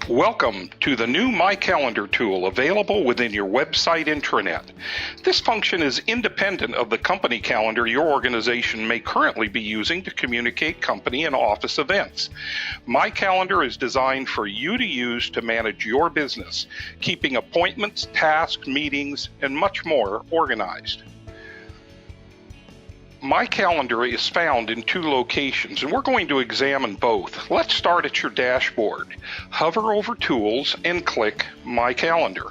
Welcome to the new My Calendar tool available within your website intranet. This function is independent of the company calendar your organization may currently be using to communicate company and office events. My Calendar is designed for you to use to manage your business, keeping appointments, tasks, meetings, and much more organized. My Calendar is found in two locations, and we're going to examine both. Let's start at your dashboard. Hover over Tools and click My Calendar.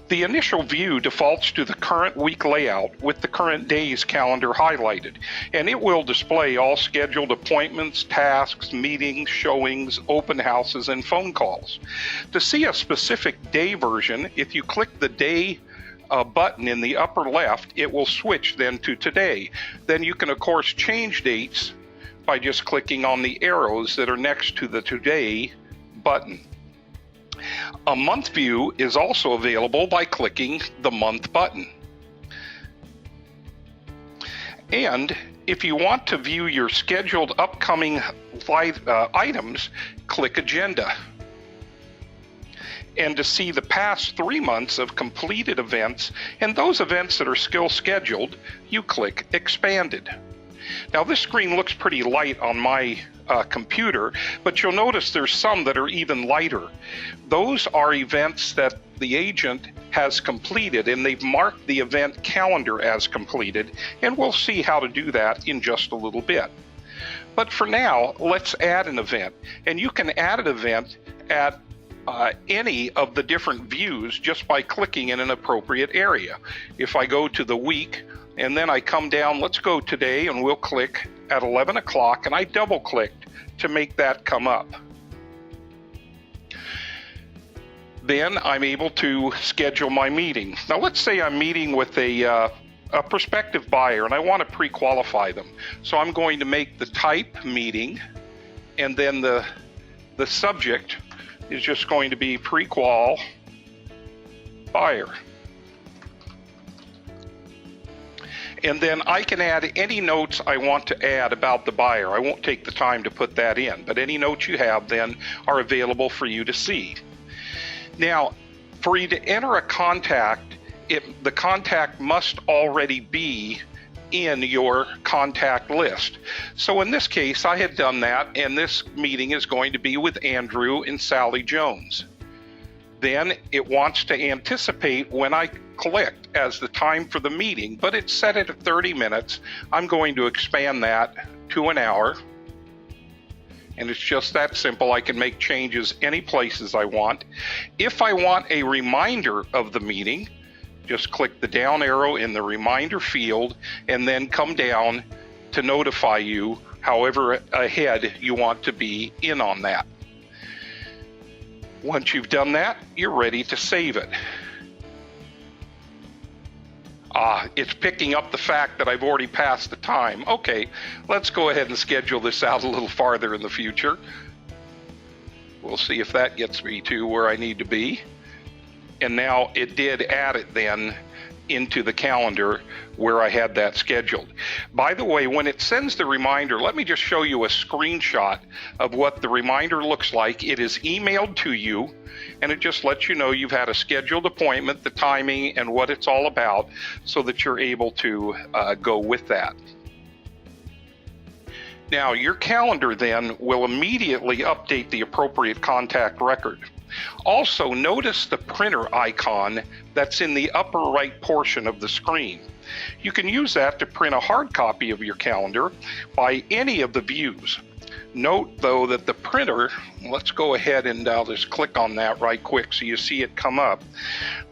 The initial view defaults to the current week layout with the current day's calendar highlighted, and it will display all scheduled appointments, tasks, meetings, showings, open houses, and phone calls. To see a specific day version, if you click the day button in the upper left, it will switch then to today. Then you can of course change dates by just clicking on the arrows that are next to the today button. A month view is also available by clicking the month button. And if you want to view your scheduled upcoming items, click Agenda. And to see the past 3 months of completed events and those events that are still scheduled, you click Expanded. Now this screen looks pretty light on my computer, but you'll notice there's some that are even lighter. Those are events that the agent has completed, and they've marked the event calendar as completed, and we'll see how to do that in just a little bit. But for now, let's add an event, and you can add an event at any of the different views just by clicking in an appropriate area. If I go to the week and then I come down, let's go today, and we'll click at 11 o'clock, and I double clicked to make that come up. Then I'm able to schedule my meeting. Now let's say I'm meeting with a prospective buyer and I want to pre-qualify them. So I'm going to make the type meeting, and then the subject is just going to be pre-qual buyer. And then I can add any notes I want to add about the buyer. I won't take the time to put that in, but any notes you have then are available for you to see. Now, for you to enter a contact, the contact must already be in your contact list. So in this case, I had done that, and this meeting is going to be with Andrew and Sally Jones. Then it wants to anticipate when I clicked as the time for the meeting, but it's set at 30 minutes. I'm going to expand that to an hour. And it's just that simple. I can make changes any places I want. If I want a reminder of the meeting, just click the down arrow in the reminder field and then come down to notify you however ahead you want to be in on that. Once you've done that, you're ready to save it. It's picking up the fact that I've already passed the time. Okay, let's go ahead and schedule this out a little farther in the future. We'll see if that gets me to where I need to be. And now it did add it then into the calendar where I had that scheduled. By the way, when it sends the reminder, let me just show you a screenshot of what the reminder looks like. It is emailed to you, and it just lets you know you've had a scheduled appointment, the timing, and what it's all about, so that you're able to go with that. Now, your calendar then will immediately update the appropriate contact record. Also, notice the printer icon that's in the upper right portion of the screen. You can use that to print a hard copy of your calendar by any of the views. Note, though, that the printer, let's go ahead and I'll just click on that right quick so you see it come up.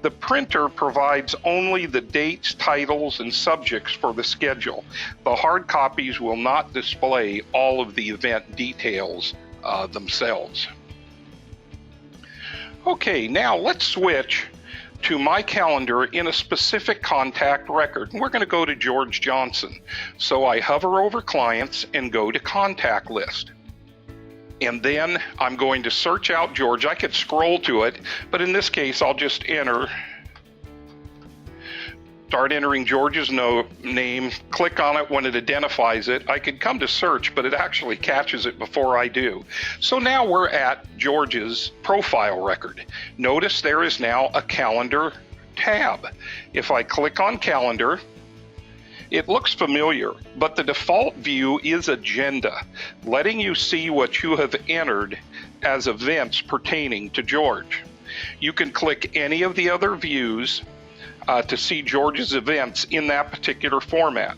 The printer provides only the dates, titles, and subjects for the schedule. The hard copies will not display all of the event details themselves. Okay, now let's switch to My Calendar in a specific contact record. And we're going to go to George Johnson. So I hover over Clients and go to Contact List. And then I'm going to search out George. I could scroll to it, but in this case, I'll just enter start entering George's name, click on it when it identifies it. I could come to search, but it actually catches it before I do. So now we're at George's profile record. Notice there is now a calendar tab. If I click on calendar, it looks familiar, but the default view is agenda, letting you see what you have entered as events pertaining to George. You can click any of the other views to see George's events in that particular format.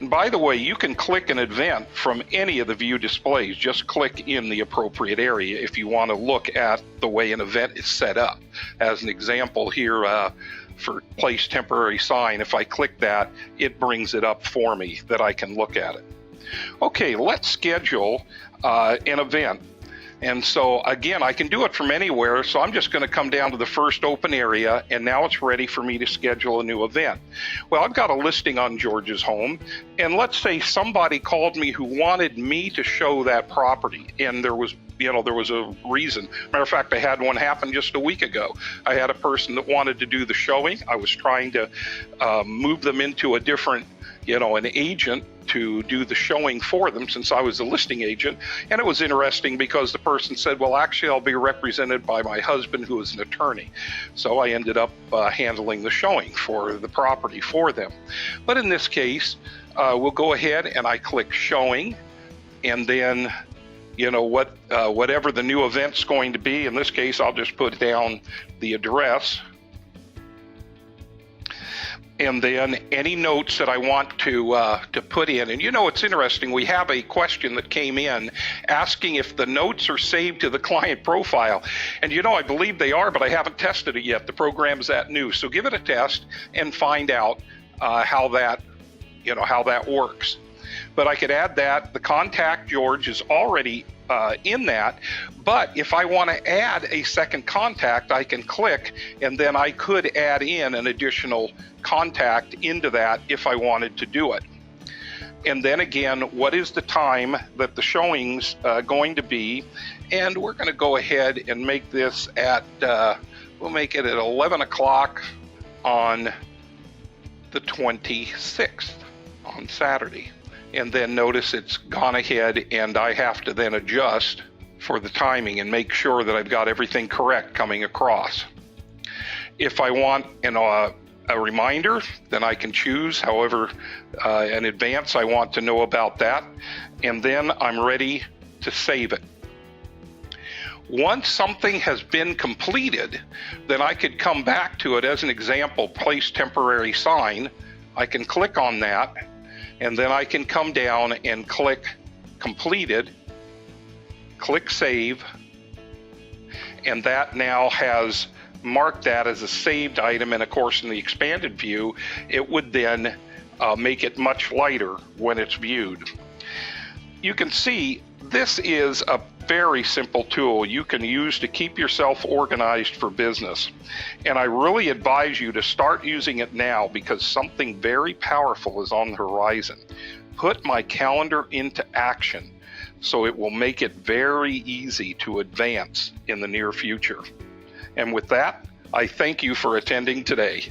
And by the way, you can click an event from any of the view displays. Just click in the appropriate area if you want to look at the way an event is set up. As an example here, for place temporary sign, if I click that, it brings it up for me that I can look at it. Okay, let's schedule an event. And so again, I can do it from anywhere, so I'm just going to come down to the first open area, and now it's ready for me to schedule a new event. Well, I've got a listing on George's home, and let's say somebody called me who wanted me to show that property, and there was a reason. Matter of fact, I had one happen just a week ago. I had a person that wanted to do the showing. I was trying to move them into a different, an agent to do the showing for them since I was the listing agent. And it was interesting because the person said, well, actually, I'll be represented by my husband, who is an attorney. So I ended up handling the showing for the property for them. But in this case, we'll go ahead and I click showing, and then whatever the new event's going to be. In this case, I'll just put down the address. And then any notes that I want to put in. And it's interesting, we have a question that came in asking if the notes are saved to the client profile. And I believe they are, but I haven't tested it yet. The program's that new. So give it a test and find out how that works. But I could add that the contact George is already in that, but if I want to add a second contact, I can click, and then I could add in an additional contact into that if I wanted to do it. And then again, what is the time that the showing's going to be? And we're going to go ahead and make this at, we'll make it at 11 o'clock on the 26th, on Saturday. And then notice it's gone ahead, and I have to then adjust for the timing and make sure that I've got everything correct coming across. If I want a reminder, then I can choose however in advance I want to know about that, and then I'm ready to save it. Once something has been completed, then I could come back to it. As an example, place temporary sign. I can click on that, and then I can come down and click completed, click save, and that now has marked that as a saved item. And of course, in the expanded view, it would then make it much lighter when it's viewed. You can see this is a very simple tool you can use to keep yourself organized for business. And I really advise you to start using it now, because something very powerful is on the horizon. Put my calendar into action so it will make it very easy to advance in the near future. And with that, I thank you for attending today.